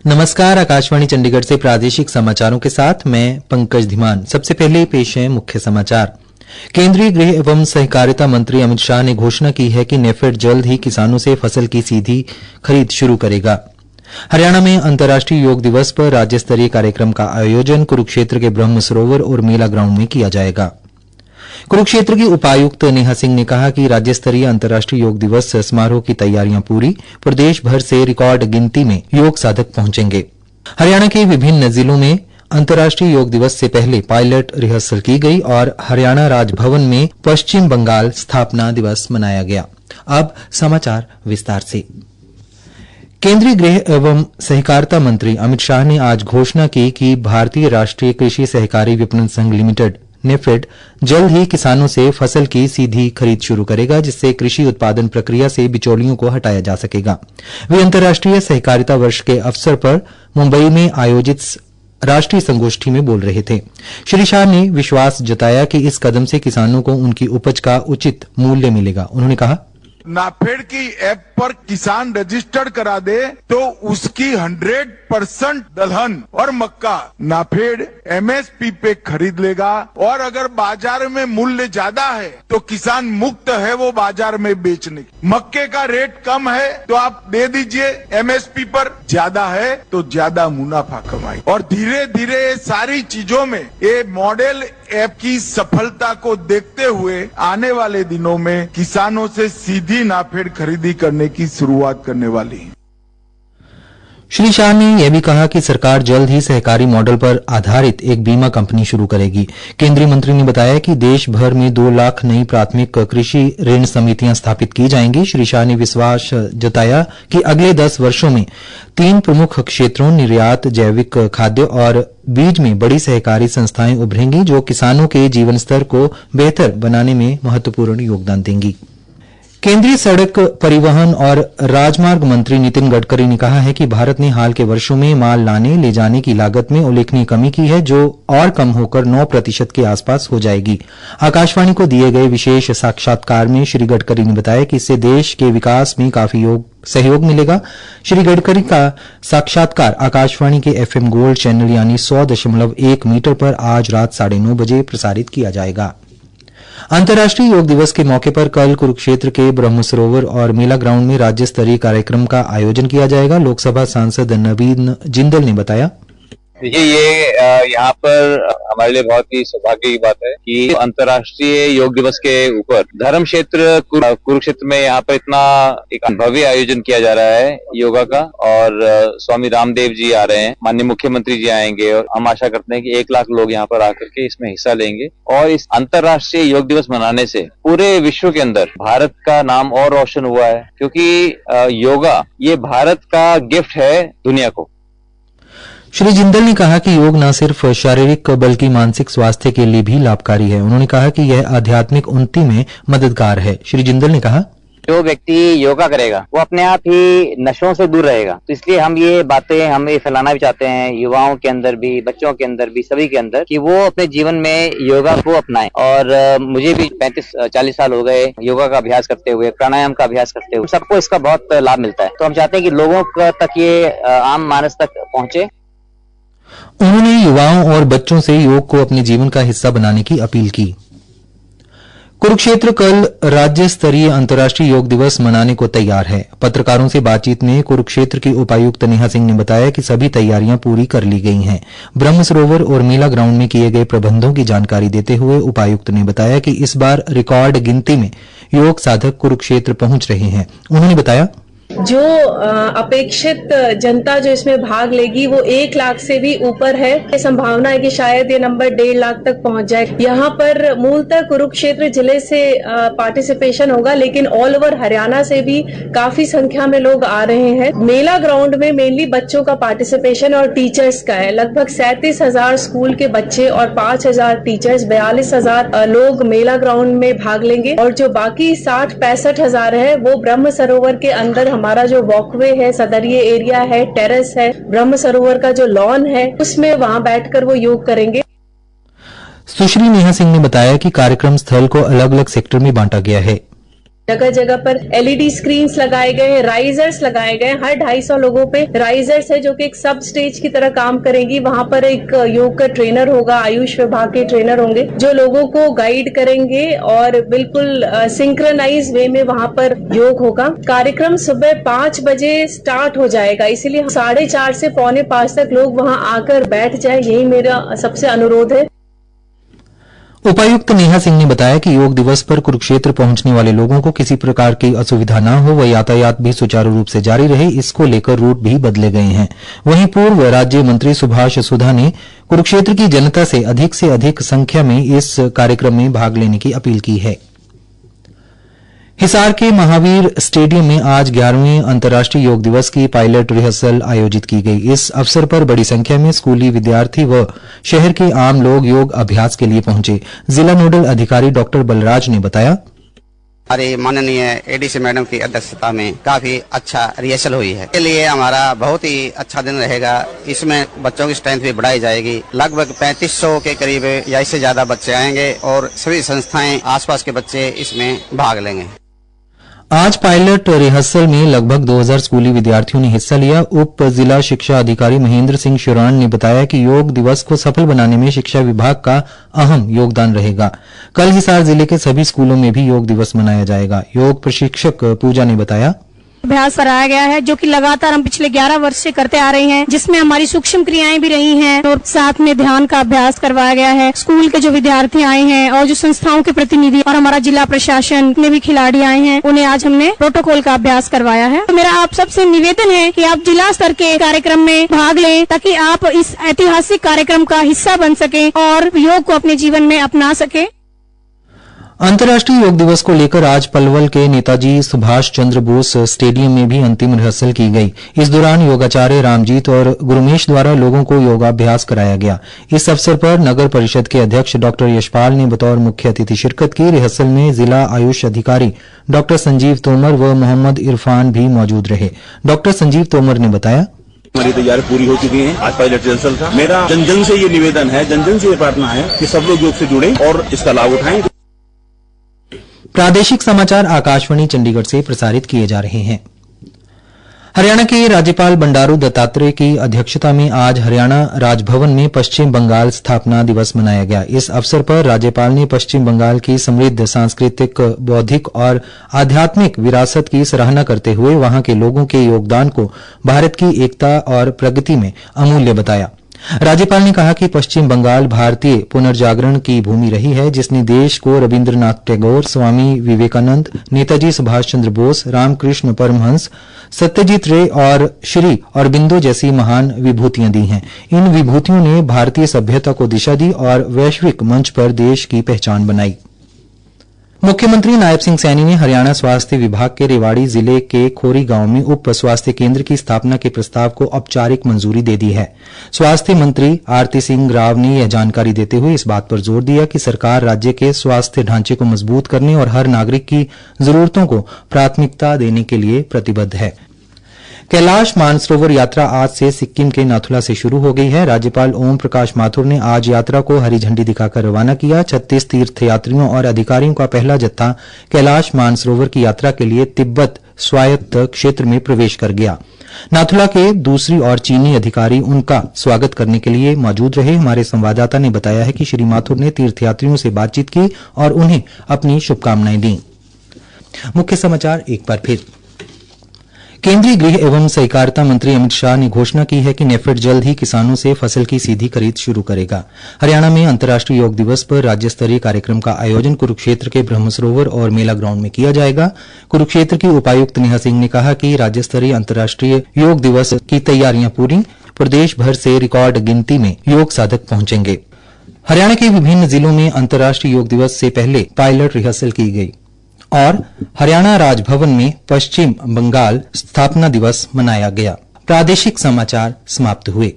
नमस्कार, आकाशवाणी चंडीगढ़ से प्रादेशिक समाचारों के साथ मैं पंकज धीमान। सबसे पहले पेश है मुख्य समाचार। केंद्रीय गृह एवं सहकारिता मंत्री अमित शाह ने घोषणा की है कि नेफेड जल्द ही किसानों से फसल की सीधी खरीद शुरू करेगा। हरियाणा में अंतर्राष्ट्रीय योग दिवस पर राज्य स्तरीय कार्यक्रम का आयोजन कुरुक्षेत्र के ब्रह्म सरोवर और मेला ग्राउंड में किया जाएगा। कुरुक्षेत्र की उपायुक्त नेहा सिंह ने कहा कि राज्य स्तरीय अंतर्राष्ट्रीय योग दिवस समारोह की तैयारियां पूरी, प्रदेश भर से रिकॉर्ड गिनती में योग साधक पहुंचेंगे। हरियाणा के विभिन्न जिलों में अंतर्राष्ट्रीय योग दिवस से पहले पायलट रिहर्सल की गई और हरियाणा राजभवन में पश्चिम बंगाल स्थापना दिवस मनाया गया। अब समाचार विस्तार से। केंद्रीय गृह एवं सहकारिता मंत्री अमित शाह ने आज घोषणा की कि भारतीय राष्ट्रीय कृषि सहकारी विपणन संघ लिमिटेड नेफेड जल्द ही किसानों से फसल की सीधी खरीद शुरू करेगा, जिससे कृषि उत्पादन प्रक्रिया से बिचौलियों को हटाया जा सकेगा। वे अंतर्राष्ट्रीय सहकारिता वर्ष के अवसर पर मुंबई में आयोजित राष्ट्रीय संगोष्ठी में बोल रहे थे। श्री शाह ने विश्वास जताया कि इस कदम से किसानों को उनकी उपज का उचित मूल्य मिलेगा। उन्होंने कहा, नाफेड की ऐप पर किसान रजिस्टर्ड करा दे तो उसकी 100% दलहन और मक्का नाफेड एमएसपी पे खरीद लेगा, और अगर बाजार में मूल्य ज्यादा है तो किसान मुक्त है वो बाजार में बेचने की। मक्के का रेट कम है तो आप दे दीजिए एमएसपी पर, ज्यादा है तो ज्यादा मुनाफा कमाए। और धीरे धीरे सारी चीजों में ये मॉडल ऐप की सफलता को देखते हुए आने वाले दिनों में किसानों से सीधी नाफेड खरीदी करने की शुरुआत करने वाली है। श्री शाह ने यह भी कहा कि सरकार जल्द ही सहकारी मॉडल पर आधारित एक बीमा कंपनी शुरू करेगी। केंद्रीय मंत्री ने बताया कि देश भर में 2 लाख नई प्राथमिक कृषि ऋण समितियां स्थापित की जाएंगी। श्री शाह ने विश्वास जताया कि अगले 10 वर्षों में 3 प्रमुख क्षेत्रों निर्यात, जैविक खाद्य और बीज में बड़ी सहकारी संस्थाएं उभरेंगी, जो किसानों के जीवन स्तर को बेहतर बनाने में महत्वपूर्ण योगदान देंगी। केंद्रीय सड़क परिवहन और राजमार्ग मंत्री नितिन गडकरी ने कहा है कि भारत ने हाल के वर्षों में माल लाने ले जाने की लागत में उल्लेखनीय कमी की है, जो और कम होकर 9% के आसपास हो जाएगी। आकाशवाणी को दिए गए विशेष साक्षात्कार में श्री गडकरी ने बताया कि इससे देश के विकास में काफी सहयोग मिलेगा। श्री गडकरी का साक्षात्कार आकाशवाणी के FM गोल्ड चैनल यानी 100.1 मीटर पर आज रात 9:30 बजे प्रसारित किया जाएगा। अंतर्राष्ट्रीय योग दिवस के मौके पर कल कुरुक्षेत्र के ब्रह्म सरोवर और मेला ग्राउंड में राज्य स्तरीय कार्यक्रम का आयोजन किया जाएगा। लोकसभा सांसद नवीन जिंदल ने बताया, देखिए ये यहाँ पर हमारे लिए बहुत ही सौभाग्य की बात है कि अंतर्राष्ट्रीय योग दिवस के ऊपर धर्म क्षेत्र कुरुक्षेत्र में यहाँ पर इतना एक भव्य आयोजन किया जा रहा है योगा का, और स्वामी रामदेव जी आ रहे हैं, माननीय मुख्यमंत्री जी आएंगे, और हम आशा करते हैं कि 1 लाख लोग यहाँ पर आकर के इसमें हिस्सा लेंगे। और इस अंतर्राष्ट्रीय योग दिवस मनाने से पूरे विश्व के अंदर भारत का नाम और रोशन हुआ है, क्योंकि योगा ये भारत का गिफ्ट है दुनिया को। श्री जिंदल ने कहा कि योग न सिर्फ शारीरिक बल्कि मानसिक स्वास्थ्य के लिए भी लाभकारी है। उन्होंने कहा कि यह आध्यात्मिक उन्नति में मददगार है। श्री जिंदल ने कहा, जो व्यक्ति योगा करेगा वो अपने आप ही नशों से दूर रहेगा, तो इसलिए हम ये बातें हम ये फैलाना भी चाहते हैं युवाओं के अंदर भी, बच्चों के अंदर भी, सभी के अंदर, कि वो अपने जीवन में योगा को अपनाएं। और मुझे भी 35-40 साल हो गए योगा का अभ्यास करते हुए, प्राणायाम का अभ्यास करते हुए, सबको इसका बहुत लाभ मिलता है। तो हम चाहते हैं कि लोगों तक ये आम मानस तक पहुंचे। उन्होंने युवाओं और बच्चों से योग को अपने जीवन का हिस्सा बनाने की अपील की। कुरुक्षेत्र कल राज्य स्तरीय अंतर्राष्ट्रीय योग दिवस मनाने को तैयार है। पत्रकारों से बातचीत में कुरुक्षेत्र की उपायुक्त नेहा सिंह ने बताया कि सभी तैयारियां पूरी कर ली गई हैं। ब्रह्म सरोवर और मेला ग्राउंड में किए गए प्रबंधों की जानकारी देते हुए उपायुक्त ने बताया कि इस बार रिकॉर्ड गिनती में योग साधक कुरुक्षेत्र पहुंच रहे हैं। उन्होंने बताया, जो अपेक्षित जनता जो इसमें भाग लेगी वो 1 लाख से भी ऊपर है। संभावना है कि शायद ये नंबर 1.5 लाख तक पहुंच जाए। यहाँ पर मूलतः कुरुक्षेत्र जिले से पार्टिसिपेशन होगा, लेकिन ऑल ओवर हरियाणा से भी काफी संख्या में लोग आ रहे हैं। मेला ग्राउंड में मेनली बच्चों का पार्टिसिपेशन और टीचर्स का है। लगभग 37,000 स्कूल के बच्चे और 5,000 टीचर्स, 42,000 लोग मेला ग्राउंड में भाग लेंगे। और जो बाकी 60-65,000 है वो ब्रह्म सरोवर के अंदर हमारा जो वॉकवे है, सदरिये एरिया है, टेरेस है, ब्रह्म सरोवर का जो लॉन है, उसमें वहां बैठकर वो योग करेंगे। सुश्री नेहा सिंह ने बताया कि कार्यक्रम स्थल को अलग अलग सेक्टर में बांटा गया है। जगह जगह पर LED स्क्रीन्स लगाए गए हैं, राइजर्स लगाए गए हैं। हर 250 लोगों पे राइजर्स है जो कि एक सब स्टेज की तरह काम करेंगी। वहां पर एक योग का ट्रेनर होगा, आयुष विभाग के ट्रेनर होंगे जो लोगों को गाइड करेंगे और बिल्कुल सिंक्रोनाइज वे में वहां पर योग होगा। कार्यक्रम सुबह 5 बजे स्टार्ट हो जाएगा, इसीलिए 4:30 से 4:45 तक लोग वहां आकर बैठ जाए, यही मेरा सबसे अनुरोध है। उपायुक्त नेहा सिंह ने बताया कि योग दिवस पर कुरुक्षेत्र पहुंचने वाले लोगों को किसी प्रकार की असुविधा न हो व यातायात भी सुचारू रूप से जारी रहे, इसको लेकर रूट भी बदले गए हैं। वहीं पूर्व राज्य मंत्री सुभाष सुधा ने कुरुक्षेत्र की जनता से अधिक संख्या में इस कार्यक्रम में भाग लेने की अपील की है। हिसार के महावीर स्टेडियम में आज 11वें अंतर्राष्ट्रीय योग दिवस की पायलट रिहर्सल आयोजित की गई। इस अवसर पर बड़ी संख्या में स्कूली विद्यार्थी व शहर के आम लोग योग अभ्यास के लिए पहुंचे। जिला नोडल अधिकारी डॉक्टर बलराज ने बताया, हमारी माननीय एडीसी मैडम की अध्यक्षता में काफी अच्छा रिहर्सल हुई है। इसके लिए हमारा बहुत ही अच्छा दिन रहेगा। इसमें बच्चों की स्ट्रेंथ भी बढ़ाई जाएगी। लगभग 3500 के करीब या इससे ज्यादा बच्चे आएंगे और सभी संस्थाएं आसपास के बच्चे इसमें भाग लेंगे। आज पायलट रिहर्सल में लगभग 2000 स्कूली विद्यार्थियों ने हिस्सा लिया। उप जिला शिक्षा अधिकारी महेंद्र सिंह शुरान ने बताया कि योग दिवस को सफल बनाने में शिक्षा विभाग का अहम योगदान रहेगा। कल हिसार जिले के सभी स्कूलों में भी योग दिवस मनाया जाएगा। योग प्रशिक्षक पूजा ने बताया, अभ्यास कराया गया है जो कि लगातार हम पिछले 11 वर्ष से करते आ रहे हैं, जिसमें हमारी सूक्ष्म क्रियाएं भी रही हैं और साथ में ध्यान का अभ्यास करवाया गया है। स्कूल के जो विद्यार्थी आए हैं और जो संस्थाओं के प्रतिनिधि और हमारा जिला प्रशासन में भी खिलाड़ी आए हैं, उन्हें आज हमने प्रोटोकॉल का अभ्यास करवाया है। तो मेरा आप सबसे निवेदन है कि आप जिला स्तर के कार्यक्रम में भाग लें ताकि आप इस ऐतिहासिक कार्यक्रम का हिस्सा बन सकें और योग को अपने जीवन में अपना सकें। अंतर्राष्ट्रीय योग दिवस को लेकर आज पलवल के नेताजी सुभाष चंद्र बोस स्टेडियम में भी अंतिम रिहर्सल की गई। इस दौरान योगाचार्य रामजीत और गुरुमेश द्वारा लोगों को योगाभ्यास कराया गया। इस अवसर पर नगर परिषद के अध्यक्ष डॉक्टर यशपाल ने बतौर मुख्य अतिथि शिरकत की। रिहर्सल में जिला आयुष अधिकारी डॉक्टर संजीव तोमर व मोहम्मद इरफान भी मौजूद रहे। डॉक्टर संजीव तोमर ने बताया, हमारी तैयारी पूरी हो चुकी है। आज पायलट रिहर्सल था। मेरा जन जन से ये निवेदन है, जन जन से ये प्रार्थना है कि सब लोग योग से जुड़े और इसका लाभ उठाएं। प्रादेशिक समाचार आकाशवाणी चंडीगढ़ से प्रसारित किए जा रहे हैं। हरियाणा के राज्यपाल बंडारू दत्तात्रेय की अध्यक्षता में आज हरियाणा राजभवन में पश्चिम बंगाल स्थापना दिवस मनाया गया। इस अवसर पर राज्यपाल ने पश्चिम बंगाल की समृद्ध सांस्कृतिक, बौद्धिक और आध्यात्मिक विरासत की सराहना करते हुए वहां के लोगों के योगदान को भारत की एकता और प्रगति में अमूल्य बताया। राज्यपाल ने कहा कि पश्चिम बंगाल भारतीय पुनर्जागरण की भूमि रही है, जिसने देश को रविन्द्रनाथ टैगोर, स्वामी विवेकानंद, नेताजी सुभाष चंद्र बोस, रामकृष्ण परमहंस, सत्यजीत रे और श्री अरबिंदो जैसी महान विभूतियां दी हैं। इन विभूतियों ने भारतीय सभ्यता को दिशा दी और वैश्विक मंच पर देश की पहचान बनाई। मुख्यमंत्री नायब सिंह सैनी ने हरियाणा स्वास्थ्य विभाग के रेवाड़ी जिले के खोरी गांव में उप स्वास्थ्य केंद्र की स्थापना के प्रस्ताव को औपचारिक मंजूरी दे दी है। स्वास्थ्य मंत्री आरती सिंह राव ने यह जानकारी देते हुए इस बात पर जोर दिया कि सरकार राज्य के स्वास्थ्य ढांचे को मजबूत करने और हर नागरिक की जरूरतों को प्राथमिकता देने के लिए प्रतिबद्ध है। कैलाश मानसरोवर यात्रा आज से सिक्किम के नाथुला से शुरू हो गई है। राज्यपाल ओम प्रकाश माथुर ने आज यात्रा को हरी झंडी दिखाकर रवाना किया। 36 तीर्थयात्रियों और अधिकारियों का पहला जत्था कैलाश मानसरोवर की यात्रा के लिए तिब्बत स्वायत्त क्षेत्र में प्रवेश कर गया। नाथुला के दूसरी ओर चीनी अधिकारी उनका स्वागत करने के लिए मौजूद रहे। हमारे संवाददाता ने बताया है कि श्री माथुर ने तीर्थयात्रियों से बातचीत की और उन्हें अपनी शुभकामनाएं दी। मुख्य समाचार एक बार फिर। केंद्रीय गृह एवं सहकारिता मंत्री अमित शाह ने घोषणा की है कि नेफेड जल्द ही किसानों से फसल की सीधी खरीद शुरू करेगा। हरियाणा में अंतर्राष्ट्रीय योग दिवस पर राज्य स्तरीय कार्यक्रम का आयोजन कुरुक्षेत्र के ब्रह्मसरोवर और मेला ग्राउंड में किया जाएगा। कुरुक्षेत्र की उपायुक्त नेहा सिंह ने कहा कि राज्य स्तरीय अंतर्राष्ट्रीय योग दिवस की तैयारियां पूरी, प्रदेश भर से रिकॉर्ड गिनती में योग साधक पहुंचेंगे। हरियाणा के विभिन्न जिलों में अंतर्राष्ट्रीय योग दिवस से पहले पायलट रिहर्सल की गई और हरियाणा राजभवन में पश्चिम बंगाल स्थापना दिवस मनाया गया। प्रादेशिक समाचार समाप्त हुए।